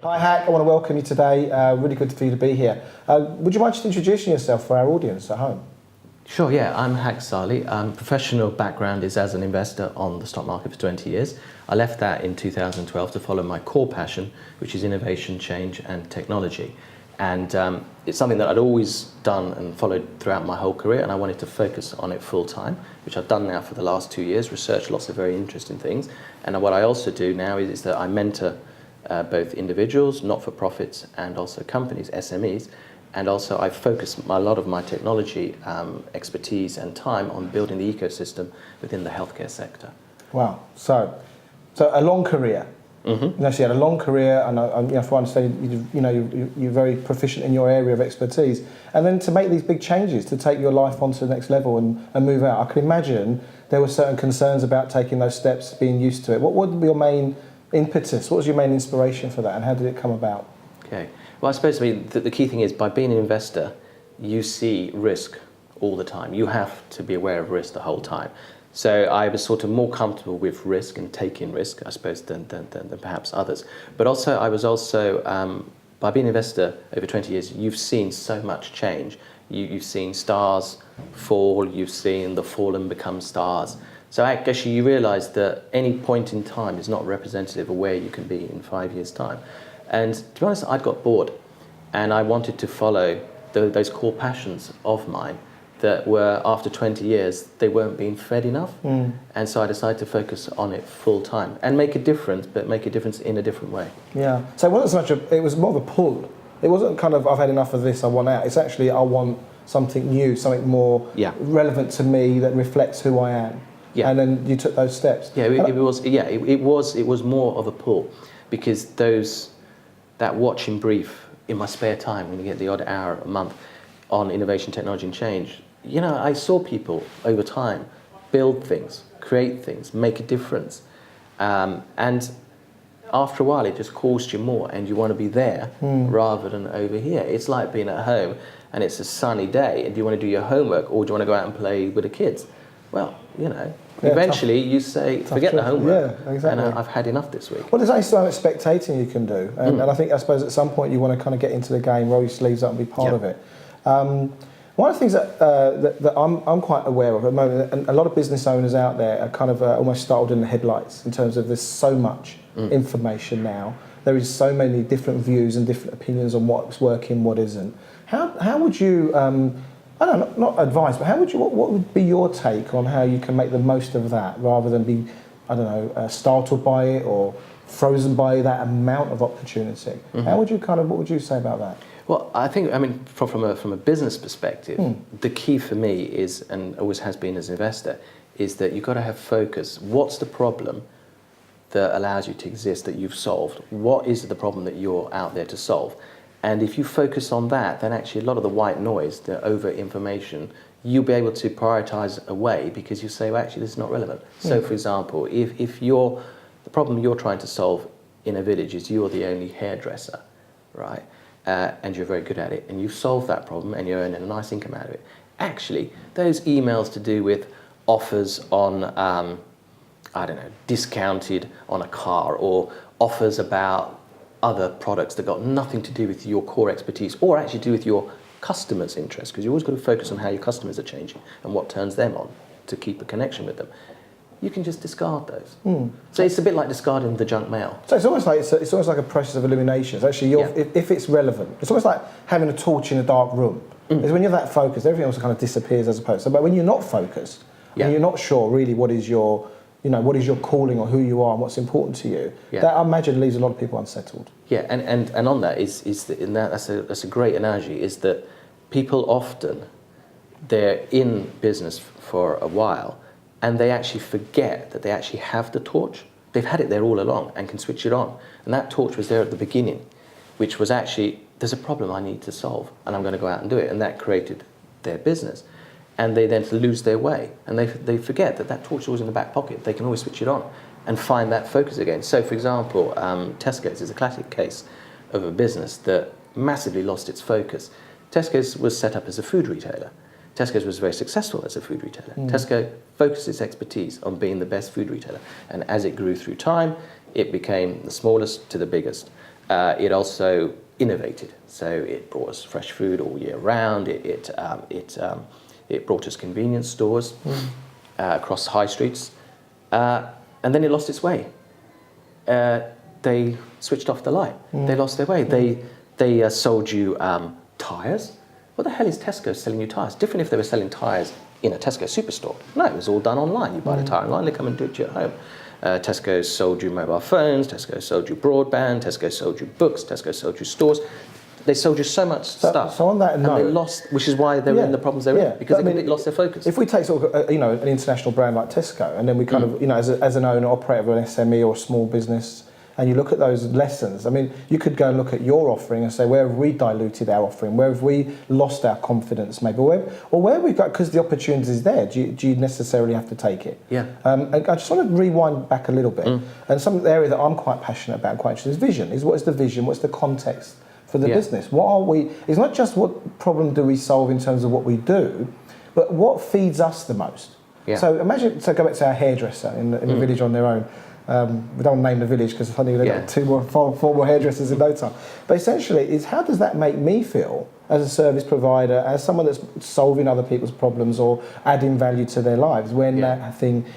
Hi Hak, I want to welcome you today. Really good for you to be here. Would you mind just introducing yourself for our audience at home? Sure, yeah, I'm Hak Salih. Professional background is as an investor on the stock market for 20 years. I left that in 2012 to follow my core passion, which is innovation, change and technology. And it's something that I'd always done and followed throughout my whole career, and I wanted to focus on it full time, which I've done now for the last 2 years, research lots of very interesting things. And what I also do now is that I mentor both individuals, not-for-profits, and also companies, SMEs. And also I focus a lot of my technology expertise and time on building the ecosystem within the healthcare sector. Wow, so a long career. Mm-hmm. You had a long career, and from what I understand, you're very proficient in your area of expertise. And then to make these big changes, to take your life onto the next level and move out, I can imagine there were certain concerns about taking those steps, being used to it. What would be your main impetus? What was your main inspiration for that, and how did it come about? Okay. Well, I suppose the key thing is, by being an investor, you see risk all the time. You have to be aware of risk the whole time. So I was sort of more comfortable with risk and taking risk, I suppose, than perhaps others. But also, I was also, by being an investor over 20 years, you've seen so much change. You've seen stars fall, you've seen the fallen become stars. So actually you realise that any point in time is not representative of where you can be in 5 years' time. And to be honest, I got bored, and I wanted to follow those core passions of mine that were, after 20 years, they weren't being fed enough. And so I decided to focus on it full time and make a difference, but make a difference in a different way. Yeah, so it wasn't so much it was more of a pull. It wasn't kind of, I've had enough of this, I want out. It's actually, I want something new, something more relevant to me that reflects who I am. Yeah. And then you took those steps. Yeah, it was more of a pull, because that watching brief in my spare time, when you get the odd hour a month on innovation, technology and change, I saw people over time build things, create things, make a difference. And after a while, it just calls you more, and you want to be there rather than over here. It's like being at home and it's a sunny day, and do you want to do your homework, or do you want to go out and play with the kids? Well, eventually you say, forget the homework. Yeah, exactly. And I've had enough this week. Well, there's only so much spectating you can do. And I suppose at some point you want to kind of get into the game, roll your sleeves up and be part of it. One of the things that I'm quite aware of at the moment, and a lot of business owners out there are kind of almost startled in the headlights in terms of there's so much information now. There is so many different views and different opinions on what's working, what isn't. How would you... I don't know, not advice, but what would be your take on how you can make the most of that, rather than be, startled by it or frozen by that amount of opportunity? What would you say about that? Well, I think, from a business perspective, the key for me is, and always has been as an investor, is that you've got to have focus. What's the problem that allows you to exist, that you've solved? What is the problem that you're out there to solve? And if you focus on that, then actually a lot of the white noise, the over-information, you'll be able to prioritise away, because you say, well, actually, this is not relevant. So, for example, if the problem you're trying to solve in a village is you're the only hairdresser, right, and you're very good at it, and you've solved that problem and you're earning a nice income out of it, actually, those emails to do with offers on, discounted on a car, or offers about other products that got nothing to do with your core expertise, or actually do with your customers' interests, because you always got to focus on how your customers are changing and what turns them on to keep a connection with them. You can just discard those. So it's a bit like discarding the junk mail. So it's almost like a process of elimination. It's actually, if it's relevant, it's almost like having a torch in a dark room. It's when you're that focused, everything else kind of disappears as opposed to. But when you're not focused, and you're not sure really what is your calling, or who you are and what's important to you, that I imagine leaves a lot of people unsettled. Yeah, and on that that's a great analogy, is that people often, they're in business for a while, and they actually forget that they actually have the torch. They've had it there all along and can switch it on. And that torch was there at the beginning, which was actually, there's a problem I need to solve, and I'm going to go out and do it. And that created their business. And they then lose their way, and they forget that torch is always in the back pocket. They can always switch it on and find that focus again. So, for example, Tesco's is a classic case of a business that massively lost its focus. Tesco's was set up as a food retailer. Tesco's was very successful as a food retailer. Tesco focused its expertise on being the best food retailer, and as it grew through time, it became the smallest to the biggest. it also innovated. So it brought us fresh food all year round. It brought us convenience stores across high streets. And then it lost its way. They switched off the light. They lost their way. They sold you tyres. What the hell is Tesco selling you tyres? Different if they were selling tyres in a Tesco superstore. No, it was all done online. You buy the tyre online, they come and do it to you at home. Tesco sold you mobile phones, Tesco sold you broadband, Tesco sold you books, Tesco sold you stores. They sold you so much stuff. So on that note, they lost, which is why they're in the problems they're in, because they lost their focus. If we take sort of an international brand like Tesco, and then we kind of as an owner operator of an SME or a small business, and you look at those lessons, I mean, you could go and look at your offering and say, where have we diluted our offering? Where have we lost our confidence maybe? Or where have we got, because the opportunity is there, do you necessarily have to take it? Yeah. And I just want to rewind back a little bit. And some of the area that I'm quite passionate about, quite interested, is vision. What is the vision? What's the context for the business? What are we, it's not just what problem do we solve in terms of what we do, but what feeds us the most. Yeah. So imagine, go back to our hairdresser in the village on their own. We don't name the village because they've got four more hairdressers in no time. But essentially, is how does that make me feel as a service provider, as someone that's solving other people's problems or adding value to their lives when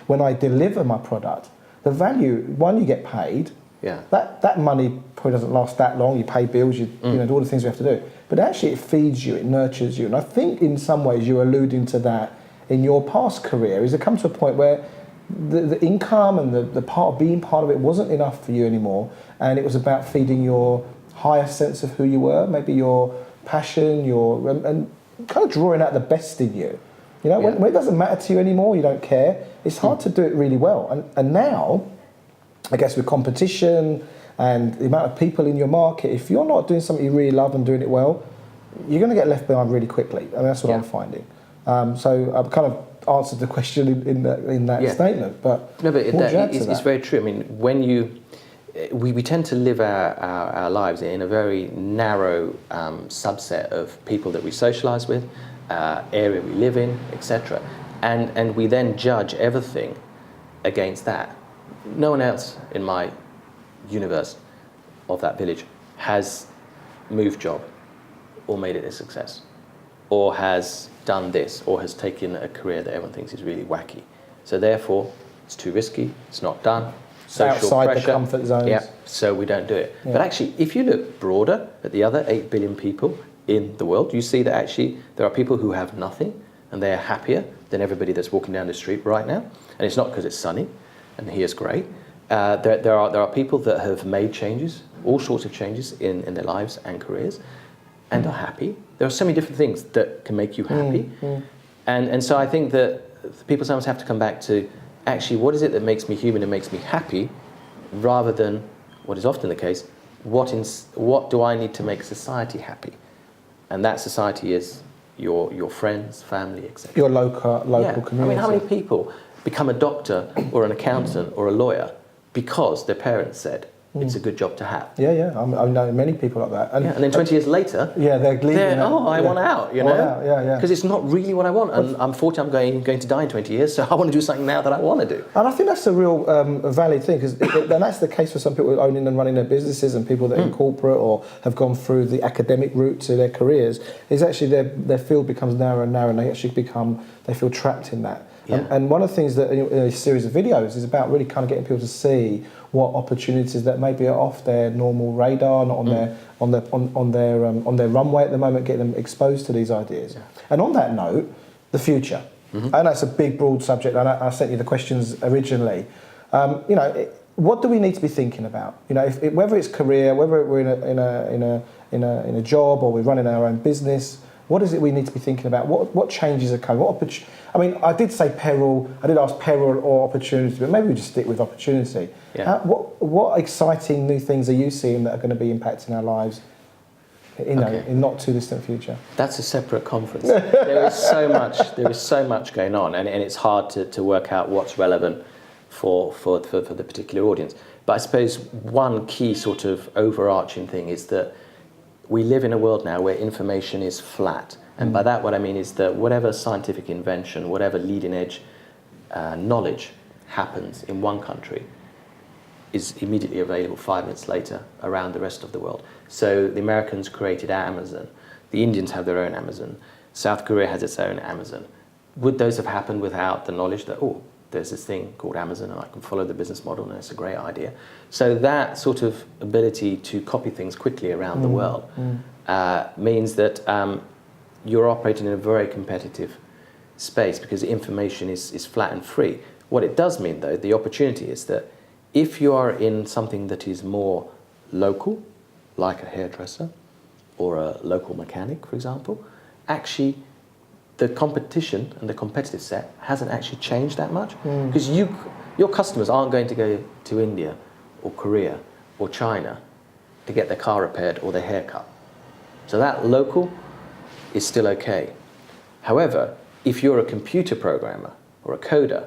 when I deliver my product, the value, one, you get paid. Yeah. That money probably doesn't last that long. You pay bills, you know, do all the things you have to do. But actually, it feeds you, it nurtures you. And I think in some ways you're alluding to that in your past career. Is it come to a point where the income and the part of being part of it wasn't enough for you anymore, and it was about feeding your higher sense of who you were, maybe your passion, and kind of drawing out the best in you. You know, when it doesn't matter to you anymore, you don't care. It's hard to do it really well. And now, I guess with competition and the amount of people in your market, if you're not doing something you really love and doing it well, you're going to get left behind really quickly. I mean, that's what I'm finding. So I've kind of answered the question in that statement, but no, but it's very true. I mean, when we tend to live our lives in a very narrow subset of people that we socialise with, area we live in, etc., and we then judge everything against that. No one else in my universe of that village has moved job or made it a success, or has done this, or has taken a career that everyone thinks is really wacky. So therefore, it's too risky, it's not done, social outside pressure, the comfort zones. So we don't do it. Yeah. But actually, if you look broader at the other 8 billion people in the world, you see that actually there are people who have nothing, and they're happier than everybody that's walking down the street right now. And it's not because it's sunny, and here's great. There are people that have made changes, all sorts of changes in their lives and careers, and are happy. There are so many different things that can make you happy. And so I think that people sometimes have to come back to, actually, what is it that makes me human and makes me happy, rather than, what is often the case, what do I need to make society happy? And that society is your friends, family, etc. Your local community. I mean, how many people become a doctor or an accountant or a lawyer because their parents said, it's a good job to have. Yeah. I know many people like that. And then 20 years later, they're leaving. I want out, you know? Yeah. Because it's not really what I want. And I'm 40, I'm going to die in 20 years, so I want to do something now that I want to do. And I think that's a real valid thing, because and that's the case for some people owning and running their businesses, and people that are in corporate or have gone through the academic route to their careers, is actually their field becomes narrower and narrower, and they feel trapped in that. Yeah. And one of the things that in a series of videos is about really kind of getting people to see what opportunities that maybe are off their normal radar, not on their runway at the moment, getting them exposed to these ideas. Yeah. And on that note, the future. And that's a big, broad subject. And I sent you the questions originally. What do we need to be thinking about? You know, whether it's career, whether we're in a job, or we're running our own business. What is it we need to be thinking about? What changes are coming? I did say peril. I did ask peril or opportunity, but maybe we just stick with opportunity. Yeah. What exciting new things are you seeing that are going to be impacting our lives in not too distant future? That's a separate conference. There is so much going on, and it's hard to work out what's relevant for the particular audience. But I suppose one key sort of overarching thing is that we live in a world now where information is flat. And by that, what I mean is that whatever scientific invention, whatever leading edge knowledge happens in one country, is immediately available 5 minutes later around the rest of the world. So the Americans created Amazon. The Indians have their own Amazon. South Korea has its own Amazon. Would those have happened without the knowledge that, oh, there's this thing called Amazon and I can follow the business model and it's a great idea? So that sort of ability to copy things quickly around the world means that you're operating in a very competitive space because the information is flat and free. What it does mean, though, the opportunity is that if you are in something that is more local, like a hairdresser or a local mechanic, for example, actually the competition and the competitive set hasn't actually changed that much because your customers aren't going to go to India or Korea or China to get their car repaired or their hair cut. So that local is still okay. However, if you're a computer programmer or a coder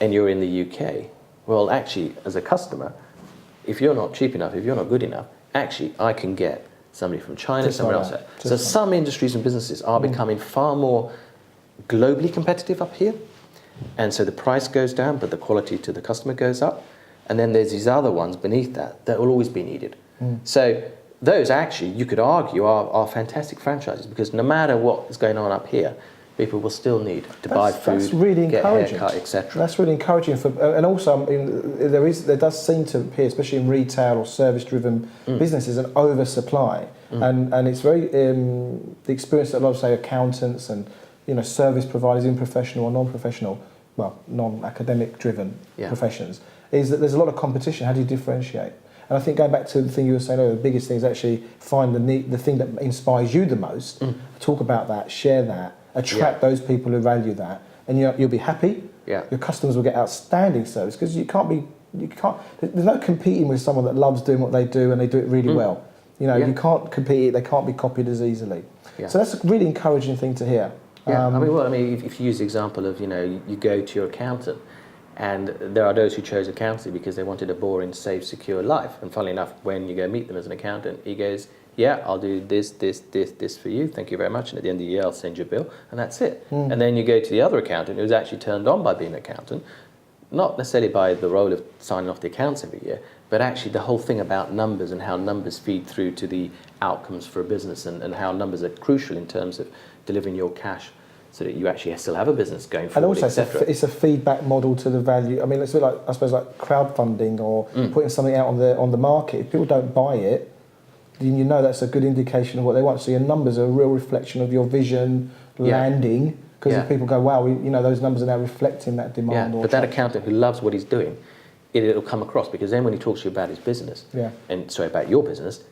and you're in the UK, well, actually, as a customer, if you're not cheap enough, if you're not good enough, actually, I can get somebody from China, somewhere else. So some industries and businesses are becoming far more globally competitive up here. And so the price goes down, but the quality to the customer goes up. And then there's these other ones beneath that will always be needed. So those actually, you could argue, are fantastic franchises because no matter what is going on up here, people will still need to buy food, that's really get a encouraging. haircut, etc. That's really encouraging. And also, I mean, there does seem to appear, especially in retail or service-driven businesses, an oversupply. And it's very the experience that a lot of, say, accountants and service providers in professional or non-professional, well, non-academic driven professions, is that there's a lot of competition. How do you differentiate? And I think going back to the thing you were saying earlier, the biggest thing is actually find the thing that inspires you the most, talk about that, share that, attract those people who value that, and you'll be happy. Your customers will get outstanding service because there's no competing with someone that loves doing what they do and they do it really well. You can't compete, they can't be copied as easily. So that's a really encouraging thing to hear. If you use the example of, you go to your accountant, and there are those who chose accountancy because they wanted a boring, safe, secure life. And funnily enough, when you go meet them as an accountant, he goes, yeah, I'll do this for you, thank you very much, and at the end of the year I'll send you a bill, and that's it. And then you go to the other accountant who's actually turned on by being an accountant, not necessarily by the role of signing off the accounts every year, but actually the whole thing about numbers and how numbers feed through to the outcomes for a business and how numbers are crucial in terms of delivering your cash so that you actually still have a business going forward, and also it's a feedback model to the value. I mean, it's a bit like, I suppose, like crowdfunding or putting something out on the market. If people don't buy it, then that's a good indication of what they want. So your numbers are a real reflection of your vision landing. Because if people go, wow, those numbers are now reflecting that demand. But that accountant who loves what he's doing, it'll come across because then when he talks to you about his business, about your business,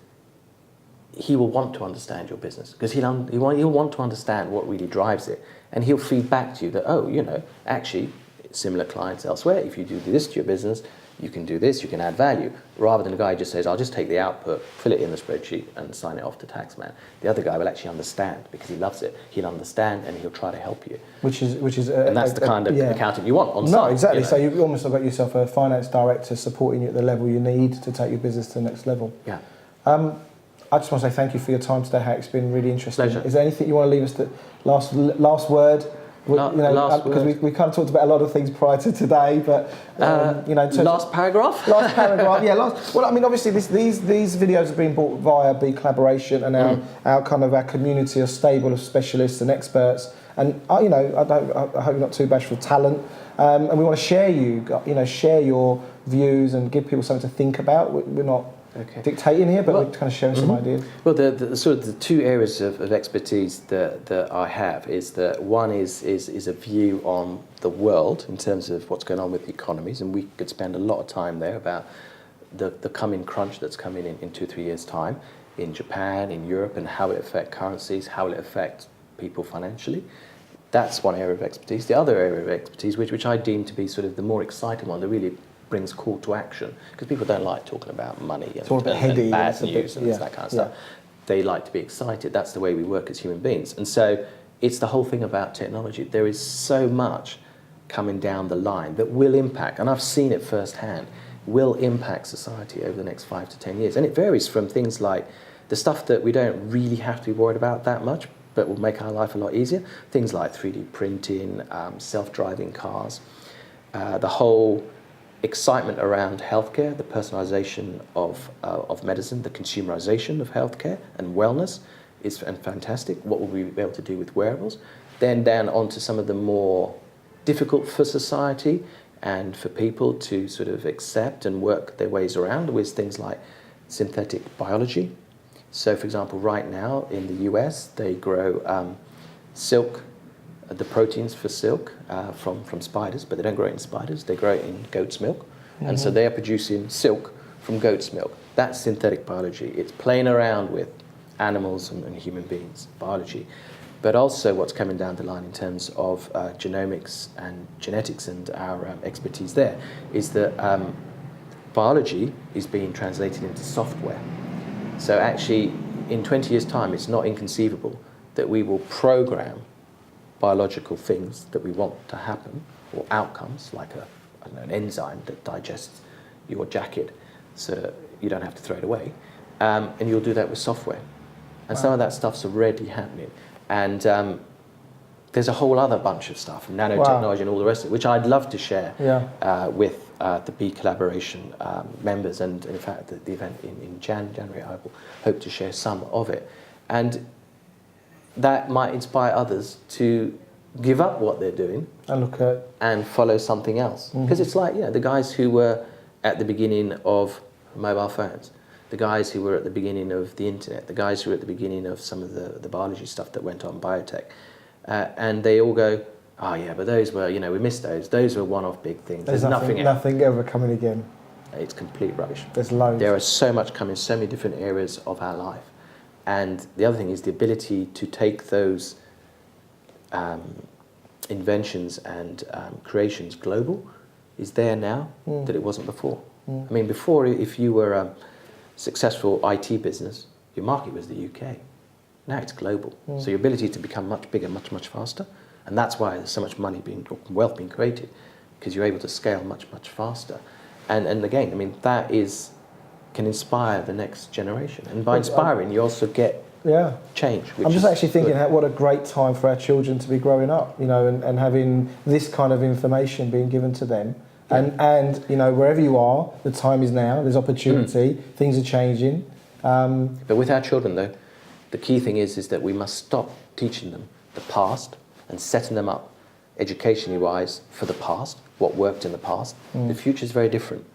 he will want to understand your business because he'll want to understand what really drives it, and he'll feed back to you that actually similar clients elsewhere, if you do this to your business, you can do this, you can add value, rather than a guy who just says, I'll just take the output, fill it in the spreadsheet and sign it off to taxman. The other guy will actually understand because he loves it. He'll understand and he'll try to help you. And that's the kind of accountant you want on site. No, exactly. So you've almost got yourself a finance director supporting you at the level you need to take your business to the next level. I just want to say thank you for your time today, Hak. It's been really interesting. Pleasure. Is there anything you want to leave us, last word? Because we kind of talked about a lot of things prior to today, but last paragraph. Last paragraph, yeah. Well, I mean, obviously these videos have been bought via BeCollaboration and our community of stable of specialists and experts. And I hope you're not too bashful talent. And we want to share your views and give people something to think about. We're not dictating here, but we're kind of sharing some ideas. Well, the sort of the two areas of expertise that I have is that one is a view on the world in terms of what's going on with the economies, and we could spend a lot of time there about the coming crunch that's coming in 2 or 3 years' time in Japan, in Europe, and how it affects currencies, how it affects people financially. That's one area of expertise. The other area of expertise, which I deem to be sort of the more exciting one, that really brings call to action, because people don't like talking about money and bad news and that kind of stuff. They like to be excited. That's the way we work as human beings. And so it's the whole thing about technology. There is so much coming down the line that will impact, and I've seen it firsthand, will impact society over the next 5 to 10 years. And it varies from things like the stuff that we don't really have to be worried about that much, but will make our life a lot easier. Things like 3D printing, self-driving cars, the whole excitement around healthcare, the personalization of medicine, the consumerization of healthcare and wellness is fantastic. What will we be able to do with wearables? Then down onto some of the more difficult for society and for people to sort of accept and work their ways around with things like synthetic biology. So, for example, right now in the US, they grow silk, the proteins for silk from spiders, but they don't grow it in spiders, they grow it in goat's milk. And so they are producing silk from goat's milk. That's synthetic biology. It's playing around with animals and human beings, biology. But also what's coming down the line in terms of genomics and genetics and our expertise there is that biology is being translated into software. So actually, in 20 years' time, it's not inconceivable that we will program biological things that we want to happen, or outcomes, like an enzyme that digests your jacket so that you don't have to throw it away. And you'll do that with software. And some of that stuff's already happening. And there's a whole other bunch of stuff, nanotechnology and all the rest of it, which I'd love to share with the BeCollaboration members. And in fact, the event in January, I will hope to share some of it. And that might inspire others to give up what they're doing and follow something else. Because it's like, the guys who were at the beginning of mobile phones, the guys who were at the beginning of the internet, the guys who were at the beginning of some of the biology stuff that went on, biotech, and they all go, oh yeah, but those were, we missed those. Those were one-off big things. There's nothing ever coming again. It's complete rubbish. There's loads. There is so much coming, so many different areas of our life. And the other thing is the ability to take those inventions and creations global is there now that it wasn't before. I mean, before, if you were a successful IT business, your market was the UK. Now it's global. So your ability to become much bigger, much faster, and that's why there's so much money wealth being created, because you're able to scale much faster. And again, I mean, that can inspire the next generation. And by inspiring, you also get change. I'm just actually thinking what a great time for our children to be growing up, and having this kind of information being given to them. And wherever you are, the time is now, there's opportunity, things are changing. But with our children, though, the key thing is that we must stop teaching them the past and setting them up educationally wise for the past, what worked in the past. The future is very different.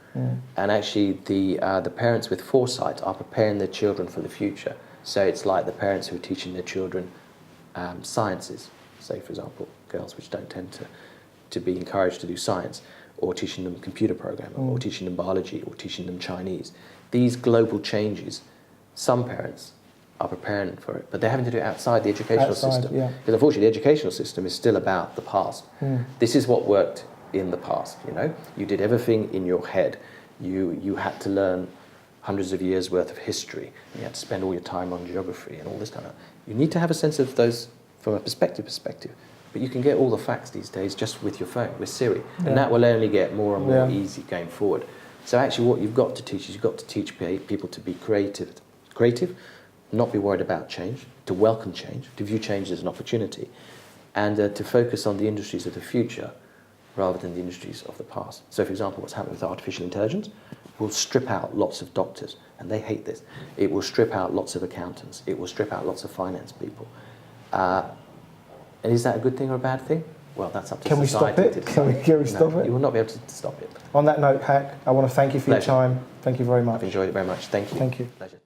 And actually the parents with foresight are preparing their children for the future. So it's like the parents who are teaching their children sciences, say for example, girls which don't tend to be encouraged to do science, or teaching them computer programming, or teaching them biology, or teaching them Chinese. These global changes, some parents are preparing for it, but they're having to do it outside the educational system. Because unfortunately the educational system is still about the past. This is what worked in the past, You did everything in your head. You had to learn hundreds of years worth of history. You had to spend all your time on geography and all this kind of... You need to have a sense of those from a perspective. But you can get all the facts these days just with your phone, with Siri. And that will only get more and more easy going forward. So actually what you've got to teach is you've got to teach people to be creative, not be worried about change, to welcome change, to view change as an opportunity, and to focus on the industries of the future rather than the industries of the past. So for example, what's happening with artificial intelligence will strip out lots of doctors, and they hate this. It will strip out lots of accountants. It will strip out lots of finance people. And is that a good thing or a bad thing? Well, that's up to society. Can we stop it? Can we stop it? You will not be able to stop it. On that note, Hak, I want to thank you for your time. Thank you very much. I've enjoyed it very much. Thank you. Thank you. Pleasure.